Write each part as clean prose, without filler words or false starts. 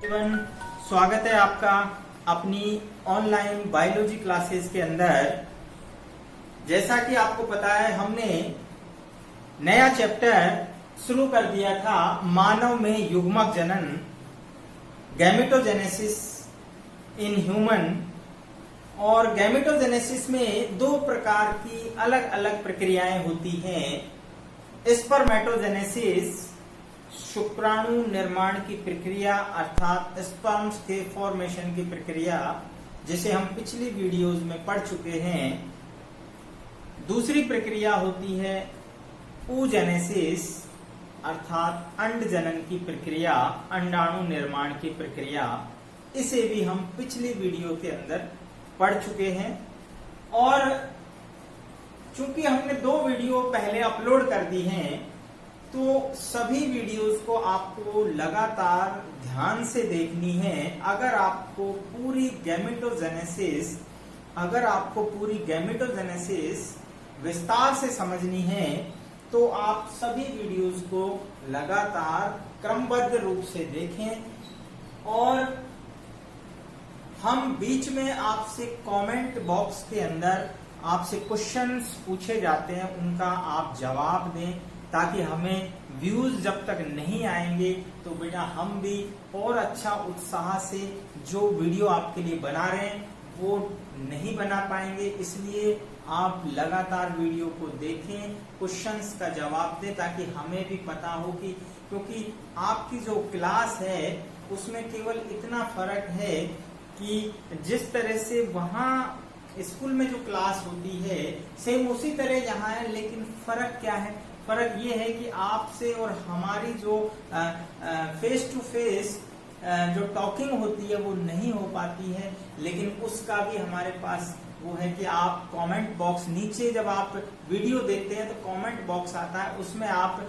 एवं स्वागत है आपका अपनी ऑनलाइन बायोलॉजी क्लासेस के अंदर। जैसा कि आपको पता है, हमने नया चैप्टर शुरू कर दिया था मानव में युग्मक जनन, गैमेटोजेनेसिस इन ह्यूमन। और गैमेटोजेनेसिस में दो प्रकार की अलग अलग प्रक्रियाएं होती हैं। स्पर्मेटोजेनेसिस शुक्राणु निर्माण की प्रक्रिया अर्थात स्पर्म्स के फॉर्मेशन की प्रक्रिया, जिसे हम पिछली वीडियोस में पढ़ चुके हैं। दूसरी प्रक्रिया होती है oogenesis अर्थात अंड जनन की प्रक्रिया, अंडाणु निर्माण की प्रक्रिया। इसे भी हम पिछली वीडियो के अंदर पढ़ चुके हैं। और चूंकि हमने दो वीडियो पहले अपलोड कर दी हैं, तो सभी वीडियोस को आपको लगातार ध्यान से देखनी है। अगर आपको पूरी गैमेटोजेनेसिस विस्तार से समझनी है, तो आप सभी वीडियोस को लगातार क्रमबद्ध रूप से देखें। और हम बीच में आपसे कमेंट बॉक्स के अंदर आपसे क्वेश्चंस पूछे जाते हैं, उनका आप जवाब दें, ताकि हमें व्यूज जब तक नहीं आएंगे तो बेटा हम भी और अच्छा उत्साह से जो वीडियो आपके लिए बना रहे हैं वो नहीं बना पाएंगे। इसलिए आप लगातार वीडियो को देखें, क्वेश्चंस का जवाब दें, ताकि हमें भी पता हो कि, क्योंकि आपकी जो क्लास है उसमें केवल इतना फर्क है कि जिस तरह से वहां स्कूल में जो क्लास होती है सेम उसी तरह यहाँ है, लेकिन फर्क क्या है? फर्क ये है कि आपसे और हमारी जो फेस टू फेस जो टॉकिंग होती है वो नहीं हो पाती है। लेकिन उसका भी हमारे पास वो है कि आप कमेंट बॉक्स, नीचे जब आप वीडियो देखते हैं तो कमेंट बॉक्स आता है, उसमें आप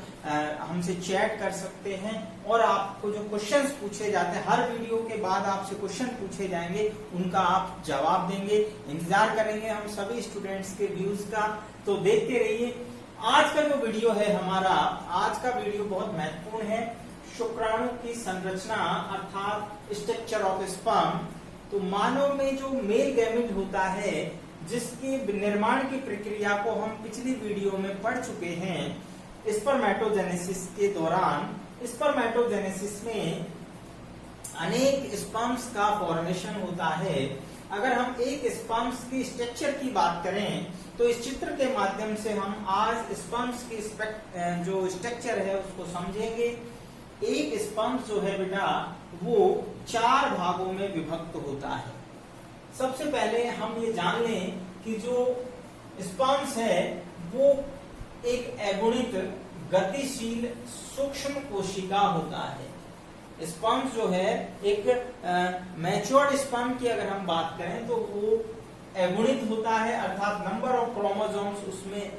हमसे चैट कर सकते हैं। और आपको जो क्वेश्चंस पूछे जाते हैं, हर वीडियो के बाद आपसे क्वेश्चन पूछे जाएंगे, उनका आप जवाब देंगे। इंतजार करेंगे हम सभी स्टूडेंट्स के व्यूज का, तो देखते रहिए। आज का जो वीडियो है हमारा, आज का वीडियो बहुत महत्वपूर्ण है। शुक्राणु की संरचना अर्थात स्ट्रक्चर ऑफ स्पर्म। तो मानव में जो मेल गैमेट होता है, जिसकी निर्माण की प्रक्रिया को हम पिछली वीडियो में पढ़ चुके हैं स्पर्मेटोजेनेसिस के दौरान। स्पर्मेटोजेनेसिस में अनेक स्पर्म्स का फॉर्मेशन होता है। अगर हम एक स्पर्म्स की स्ट्रक्चर की बात करें, तो इस चित्र के माध्यम से हम आज स्पर्म्स की जो स्ट्रक्चर है उसको समझेंगे। एक स्पर्म्स जो है बेटा वो 4 भागों में विभक्त होता है। सबसे पहले हम ये जान लें कि जो स्पर्म्स है वो एक अगुणित गतिशील सूक्ष्म कोशिका होता है। स्पर्म जो है एक मैच्योर्ड स्पर्म की अगर हम बात करें तो वो अगुणित होता है, अर्थात नंबर ऑफ क्रोमोसोम्स उसमें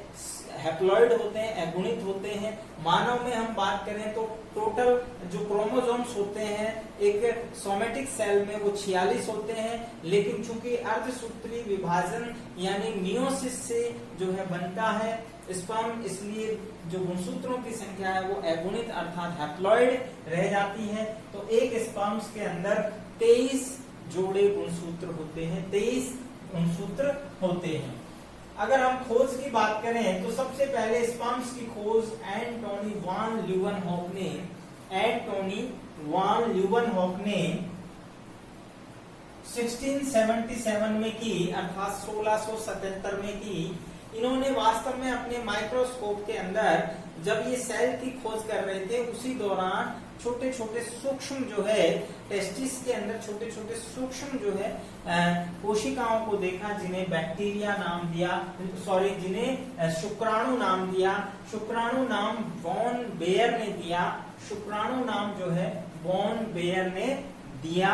हैप्लॉइड होते हैं, अगुणित होते हैं। मानव में हम बात करें तो टोटल जो क्रोमोसोम्स होते हैं एक सोमेटिक सेल में वो 46 होते हैं। लेकिन चूंकि अर्धसूत्री विभाजन यानी मियोसिस से जो है बनता है स्पर्म, इसलिए जो गुणसूत्रों की संख्या है वो अगुणित अर्थात हैप्लॉइड रह जाती है। तो एक स्पर्म्स के अंदर 23 जोड़े गुणसूत्र होते हैं, 23 गुणसूत्र होते हैं। अगर हम खोज की बात करें तो सबसे पहले स्पर्म्स की खोज एंटोनी वान ल्यूवेनहॉक ने 1677 में की, अर्थात 1677 में की। इन्होंने वास्तव में अपने माइक्रोस्कोप के अंदर जब ये सेल की खोज कर रहे थे, उसी दौरान छोटे छोटे सूक्ष्म जो है टेस्टिस के अंदर छोटे छोटे सूक्ष्म जो है कोशिकाओं को देखा, जिन्हें बैक्टीरिया नाम दिया, जिन्हें शुक्राणु नाम दिया। शुक्राणु नाम वॉन बेयर ने दिया, शुक्राणु नाम जो है वॉन बेयर ने दिया,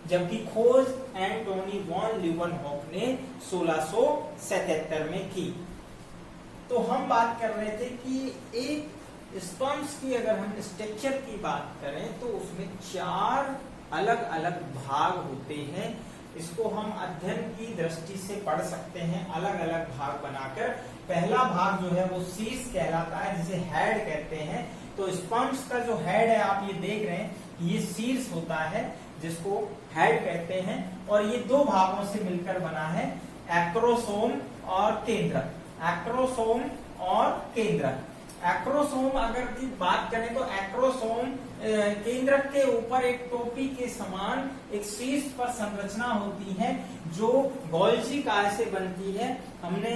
जबकि खोज एंटोनी वॉन ल्यूवेनहॉक ने 1677 में की। तो हम बात कर रहे थे कि एक स्पर्म्स की अगर हम स्ट्रक्चर की बात करें तो उसमें 4 अलग अलग भाग होते हैं। इसको हम अध्ययन की दृष्टि से पढ़ सकते हैं अलग अलग भाग बनाकर। पहला भाग जो है वो शीर्ष कहलाता है, जिसे हेड कहते हैं। तो स्पर्म्स का जो हेड है आप ये देख रहे हैं, ये शीर्ष होता है जिसको हेड कहते हैं, और ये दो भागों से मिलकर बना है, एक्रोसोम और केंद्रक। एक्रोसोम और केंद्रक। एक्रोसोम अगर की बात करें तो एक्रोसोम केंद्रक के ऊपर एक टोपी के समान एक शीर्ष पर संरचना होती है जो गोल्जी काय से बनती है। हमने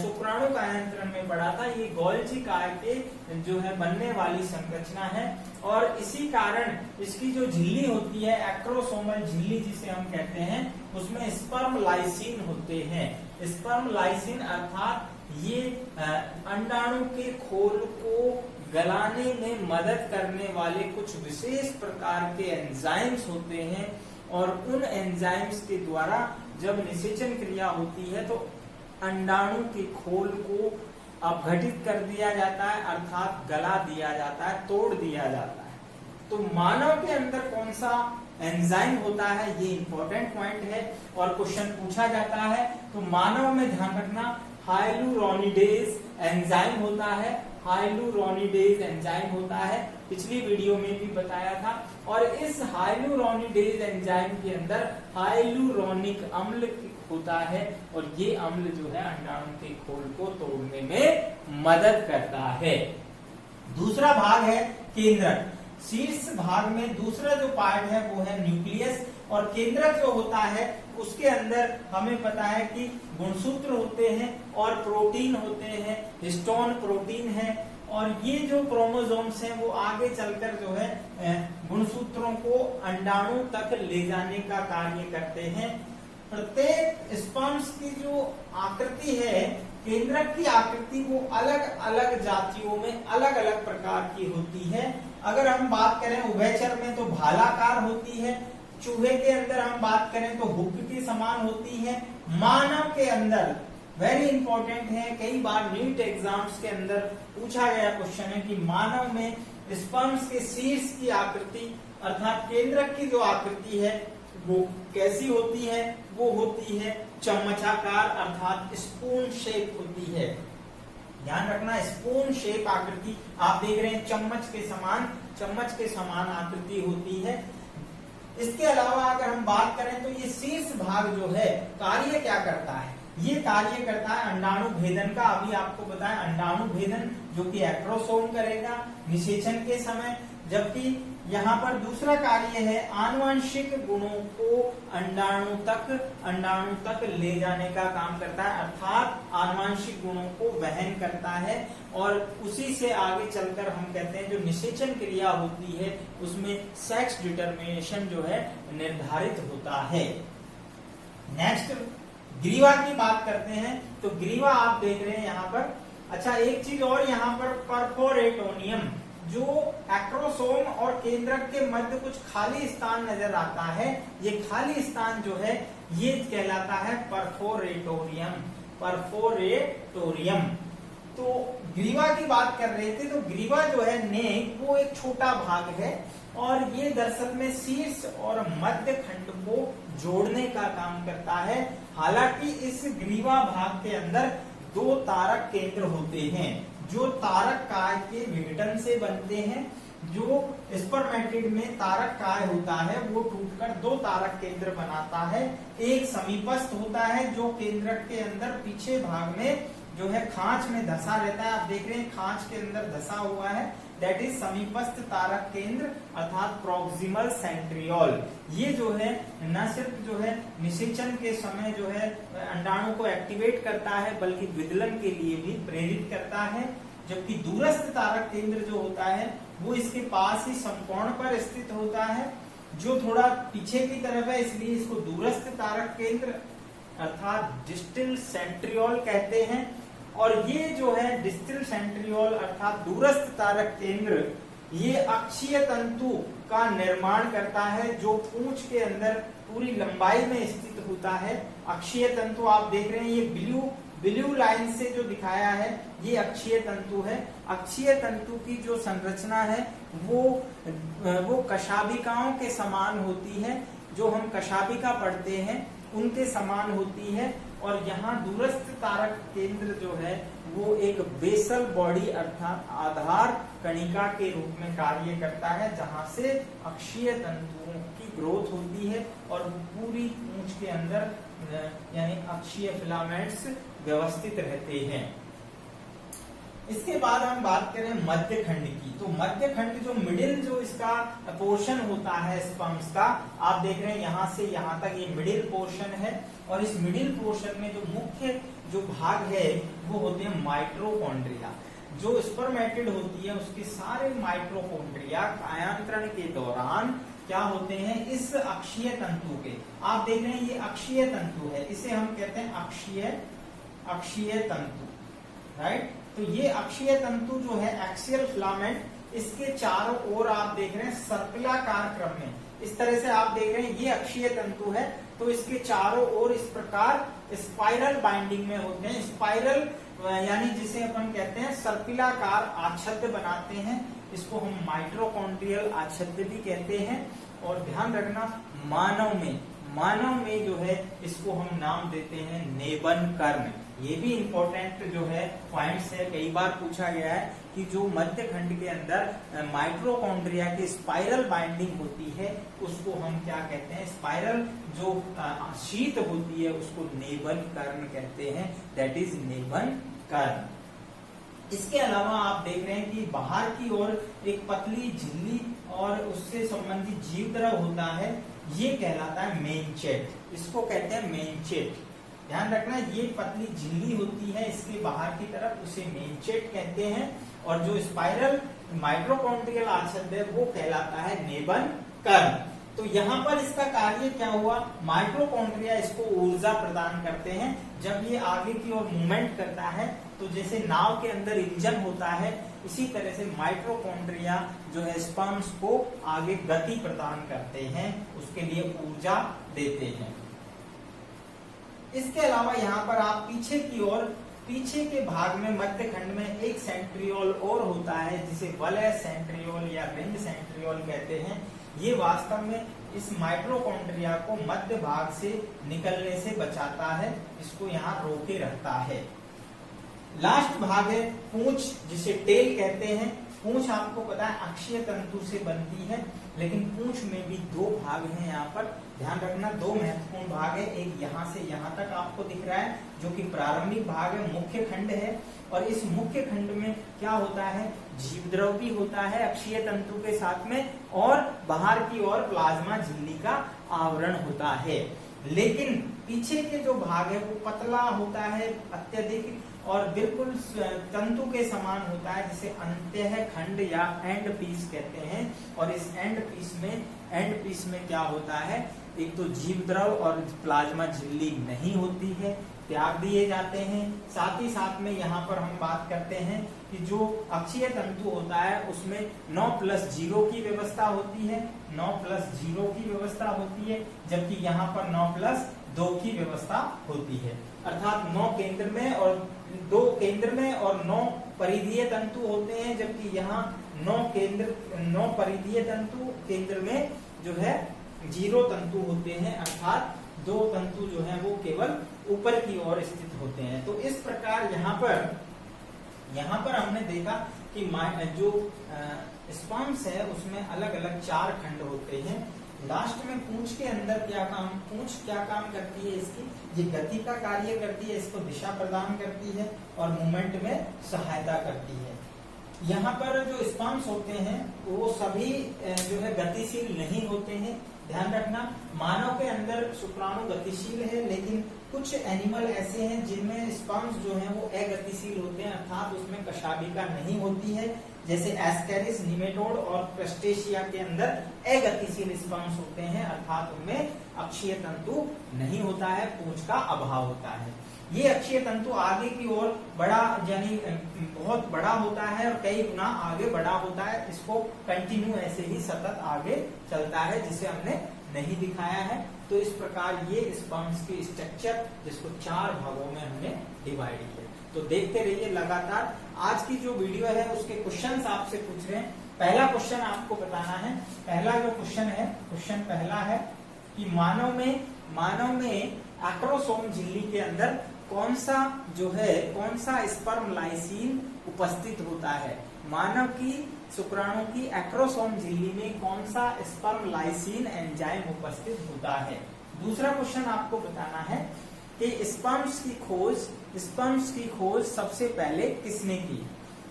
शुक्राणु कायांतरण में पढ़ा था, ये गोल्जी काय के जो है बनने वाली संरचना है, और इसी कारण इसकी जो झिल्ली होती है, एक्रोसोमल झिल्ली जिसे हम कहते हैं, उसमें स्पर्म लाइसिन होते हैं। स्पर्म लाइसिन अर्थात ये अंडाणु के खोल को गलाने में मदद करने वाले कुछ विशेष प्रकार के एंजाइम्स होते हैं, और उन एंजाइम्स के द्वारा जब निषेचन क्रिया होती है तो अंडाणु के खोल को अपघटित कर दिया जाता है, अर्थात गला दिया जाता है, तोड़ दिया जाता है। तो मानव के अंदर कौन सा एंजाइम होता है, ये इंपॉर्टेंट पॉइंट है और क्वेश्चन पूछा जाता है। तो मानव में ध्यान रखना, हाइलुरोनिडेज एंजाइम होता है, हाइलुरोनिडेज एंजाइम होता है, पिछली वीडियो में भी बताया था। और इस हाइलुरोनिडेज एंजाइम के अंदर हाइलुरोनिक अम्ल होता है, और ये अम्ल जो है अंडाणु के खोल को तोड़ने में मदद करता है। दूसरा भाग है केंद्रक। शीर्ष भाग में दूसरा जो पार्ट है वो है न्यूक्लियस, और केंद्रक जो होता है उसके अंदर हमें पता है कि गुणसूत्र होते हैं और प्रोटीन होते हैं, हिस्टोन प्रोटीन है, और ये जो क्रोमोसोम्स हैं वो आगे चलकर जो है गुणसूत्रों को अंडाणु तक ले जाने का कार्य करते हैं। प्रत्येक स्पर्म्स की जो आकृति है, केंद्रक की आकृति, वो अलग अलग जातियों में अलग अलग प्रकार की होती है। अगर हम बात करें उभयचर में तो भालाकार होती है, चूहे के अंदर हम बात करें तो हुक के समान होती है, मानव के अंदर वेरी इंपॉर्टेंट है, कई बार नीट एग्जाम्स के अंदर पूछा गया क्वेश्चन है कि मानव में स्पर्म्स के शीर्ष की आकृति अर्थात केंद्रक की जो आकृति है वो कैसी होती है, वो होती है चम्मचाकार अर्थात स्पून शेप होती है। ध्यान रखना, स्पून शेप आकृति आप देख रहे हैं, चम्मच के समान आकृति होती है। इसके अलावा अगर हम बात करें तो ये शीर्ष भाग जो है कार्य क्या करता है, ये कार्य करता है अंडाणु भेदन का। अभी आपको बताया अंडाणु भेदन जो कि एक्रोसोम करेगा निषेचन के समय, जबकि यहाँ पर दूसरा कार्य है आनुवंशिक गुणों को अंडाणु तक ले जाने का काम करता है, अर्थात आनुवंशिक गुणों को वहन करता है, और उसी से आगे चलकर हम कहते हैं जो निषेचन क्रिया होती है उसमें सेक्स डिटरमिनेशन जो है निर्धारित होता है। नेक्स्ट ग्रीवा की बात करते हैं, तो ग्रीवा आप देख रहे हैं यहाँ पर। अच्छा, एक चीज और यहाँ पर परफोरेटोनियम, जो एक्रोसोम और केंद्रक के मध्य कुछ खाली स्थान नजर आता है, ये खाली स्थान जो है ये कहलाता है परफोरेटोरियम। तो ग्रीवा की बात कर रहे थे, तो ग्रीवा जो है नेक, वो एक छोटा भाग है, और ये दरअसल में शीर्ष और मध्य खंड को जोड़ने का काम करता है। हालांकि इस ग्रीवा भाग के अंदर दो तारक केंद्र होते हैं जो तारक काय के विघटन से बनते हैं। जो स्पर्मेटिड में तारक काय होता है वो टूटकर दो तारक केंद्र बनाता है। एक समीपस्थ होता है जो केंद्रक के अंदर पीछे भाग में जो है खांच में धसा रहता है, आप देख रहे हैं खांच के अंदर धसा हुआ है, दैट इज समीपस्थ तारक केंद्र अर्थात प्रॉक्सिमल सेंट्रियोल। ये जो है न सिर्फ जो है निषेचन के समय जो है अंडाणु को एक्टिवेट करता है बल्कि विदलन के लिए भी प्रेरित करता है, जबकि दूरस्थ तारक केंद्र जो होता है वो इसके पास ही समकोण पर स्थित होता है, जो थोड़ा पीछे की तरफ है, इसलिए इसको दूरस्थ तारक केंद्र अर्थात डिस्टल सेंट्रियोल कहते हैं। और ये जो है डिस्टल सेंट्रियोल अर्थात दूरस्थ तारक केंद्र, ये अक्षीय तंतु का निर्माण करता है जो पूंछ के अंदर पूरी लंबाई में स्थित होता है। अक्षीय तंतु आप देख रहे हैं, ये ब्लू लाइन से जो दिखाया है ये अक्षीय तंतु है। अक्षीय तंतु की जो संरचना है वो कशाभिकाओं के समान होती है, जो हम कशाभिका पढ़ते हैं उनके समान होती है। और यहाँ दूरस्थ तारक केंद्र जो है वो एक बेसल बॉडी अर्थात आधार कणिका के रूप में कार्य करता है, जहां से अक्षीय तंतुओं की ग्रोथ होती है और पूरी पूंछ के अंदर यानी अक्षीय फिलामेंट्स व्यवस्थित रहते हैं। इसके बाद हम बात करें मध्य खंड की, तो मध्य खंड जो मिडिल जो इसका पोर्शन होता है स्पर्म्स का, आप देख रहे हैं यहाँ से यहाँ तक ये मिडिल पोर्शन है, और इस मिडिल पोर्शन में जो मुख्य जो भाग है वो होते हैं माइटोकॉन्ड्रिया। जो स्पर्मेटिड होती है उसके सारे माइटोकॉन्ड्रिया कायांतरण के दौरान क्या होते हैं, इस अक्षीय तंतु के, आप देख रहे हैं ये अक्षीय तंतु है, इसे हम कहते हैं अक्षीय तंतु, राइट। तो ये अक्षीय तंतु जो है एक्सियल फिलामेंट, इसके चारों ओर आप देख रहे हैं सर्पिलाकार क्रम में, इस तरह से आप देख रहे हैं ये अक्षीय तंतु है, तो इसके चारों ओर इस प्रकार स्पाइरल बाइंडिंग में होते हैं। स्पाइरल यानी जिसे अपन कहते हैं सर्पिलाकार आच्छाद्य बनाते हैं, इसको हम माइटोकॉन्ड्रियल आच्छाद्य भी कहते हैं। और ध्यान रखना मानव में जो है इसको हम नाम देते हैं नेबन कर्ण। ये भी इंपॉर्टेंट जो है पॉइंट्स है, कई बार पूछा गया है कि जो मध्य खंड के अंदर माइटोकॉन्ड्रिया की स्पाइरल बाइंडिंग होती है उसको हम क्या कहते हैं, स्पाइरल जो शीत होती है उसको नेबन कर्ण कहते हैं, दैट इज नेबन कर्ण। इसके अलावा आप देख रहे हैं कि बाहर की ओर एक पतली झिल्ली और उससे संबंधित जीवद्रव होता है, ये कहलाता है मेनचेट, इसको कहते हैं मेनचेट। ध्यान रखना ये पतली झिल्ली होती है इसके बाहर की तरफ, उसे मेनचेट कहते हैं, और जो स्पाइरल माइटोकॉन्ड्रियल आच्छाद्य है वो कहलाता है नेबन कर्ण। तो यहाँ पर इसका कार्य क्या हुआ, माइटोकॉन्ड्रिया इसको ऊर्जा प्रदान करते हैं। जब ये आगे की ओर मूवमेंट करता है तो जैसे नाव के अंदर इंजन होता है, इसी तरह से माइटोकॉन्ड्रिया जो है स्पर्म्स को आगे गति प्रदान करते हैं, उसके लिए ऊर्जा देते हैं। इसके अलावा यहाँ पर आप पीछे की ओर, पीछे के भाग में मध्य खंड में एक सेंट्रियोल और होता है जिसे वलय सेंट्रियोल या रिंग सेंट्रियोल कहते हैं। ये वास्तव में इस माइटोकॉन्ड्रिया को मध्य भाग से निकलने से बचाता है, इसको यहाँ रोके रखता है। लास्ट भाग है पूंछ, जिसे टेल कहते हैं। पूंछ आपको पता है अक्षीय तंतु से बनती है, लेकिन पूंछ में भी दो भाग हैं यहाँ पर, ध्यान रखना दो महत्वपूर्ण भाग है। एक यहाँ से यहाँ तक आपको दिख रहा है जो कि प्रारंभिक भाग है, मुख्य खंड है, और इस मुख्य खंड में क्या होता है, जीवद्रव भी होता है अक्षीय तंतु के साथ में, और बाहर की ओर प्लाज्मा झिल्ली का आवरण होता है। लेकिन पीछे के जो भाग है वो पतला होता है अत्यधिक और बिल्कुल तंतु के समान होता है, जिसे अंतः खंड या एंड पीस कहते हैं। और इस एंड पीस में क्या होता है, एक तो जीवद्रव और प्लाज्मा झिल्ली नहीं होती है, त्याग दिए जाते हैं। साथ ही साथ में यहाँ पर हम बात करते हैं कि जो अक्षीय तंतु होता है उसमें 9+0 की व्यवस्था होती है, 9+0 की व्यवस्था होती है, जबकि यहाँ पर 9+2 की व्यवस्था होती है। अर्थात 9 केंद्र में और 2 केंद्र में और 9 परिधीय तंतु होते हैं, जबकि यहाँ 9 परिधीय तंतु, केंद्र में जो है 0 तंतु होते हैं, अर्थात 2 तंतु जो है वो केवल ऊपर की ओर स्थित होते हैं। तो इस प्रकार यहाँ पर हमने देखा कि जो स्पर्म्स है उसमें अलग अलग 4 खंड होते हैं। लास्ट में पूंछ के अंदर पूंछ क्या काम करती है, इसकी ये गति का कार्य करती है, इसको दिशा प्रदान करती है और मूवमेंट में सहायता करती है। यहाँ पर जो स्पर्म्स होते हैं वो सभी जो है गतिशील नहीं होते हैं, ध्यान रखना। मानव के अंदर शुक्राणु गतिशील है, लेकिन कुछ एनिमल ऐसे हैं जिनमें स्पर्म्स जो हैं वो अगतिशील होते हैं, अर्थात उसमें कशाभिका नहीं होती है, जैसे एस्केरिस, निमेटोड और क्रस्टेशिया के अंदर अगतिशील स्पर्म्स होते हैं, अर्थात उनमें अक्षीय तंतु नहीं होता है, पूंछ का अभाव होता है। ये अक्षीय तंतु आगे की ओर बड़ा यानी बहुत बड़ा होता है और कई गुना आगे बड़ा होता है, इसको कंटिन्यू ऐसे ही सतत आगे चलता है, जिसे हमने नहीं दिखाया है। तो इस प्रकार ये स्पर्म्स की स्ट्रक्चर, जिसको 4 भागों में हमने डिवाइड किया। तो देखते रहिए लगातार। आज की जो वीडियो है उसके क्वेश्चंस आपसे पूछ रहे हैं। पहला क्वेश्चन आपको बताना है, पहला जो क्वेश्चन है, क्वेश्चन पहला है कि मानव में एक्रोसोम झिल्ली के अंदर कौन सा स्पर्म लाइसिन उपस्थित होता है। मानव की शुक्राणु की एक्रोसोम झिल्ली में कौन सा स्पर्म लाइसिन एंजाइम उपस्थित होता है। दूसरा क्वेश्चन आपको बताना है कि स्पर्म्स की खोज सबसे पहले किसने की।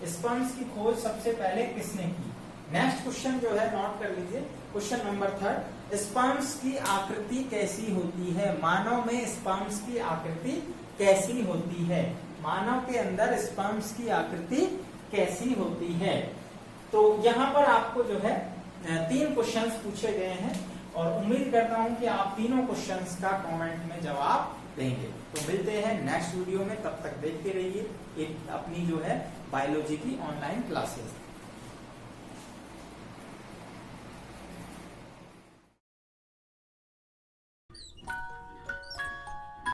स्पर्म्स की खोज सबसे पहले किसने की। नेक्स्ट क्वेश्चन जो है नोट कर लीजिए, क्वेश्चन नंबर 3, स्पर्म्स की आकृति कैसी होती है। मानव में स्पर्म्स की आकृति कैसी होती है। मानव के अंदर स्पर्म्स की आकृति कैसी होती है। तो यहाँ पर आपको जो है 3 क्वेश्चंस पूछे गए हैं और उम्मीद करता हूं कि आप तीनों क्वेश्चंस का कमेंट में जवाब देंगे। तो मिलते हैं नेक्स्ट वीडियो में, तब तक देखते रहिए अपनी जो है बायोलॉजी की ऑनलाइन क्लासेस।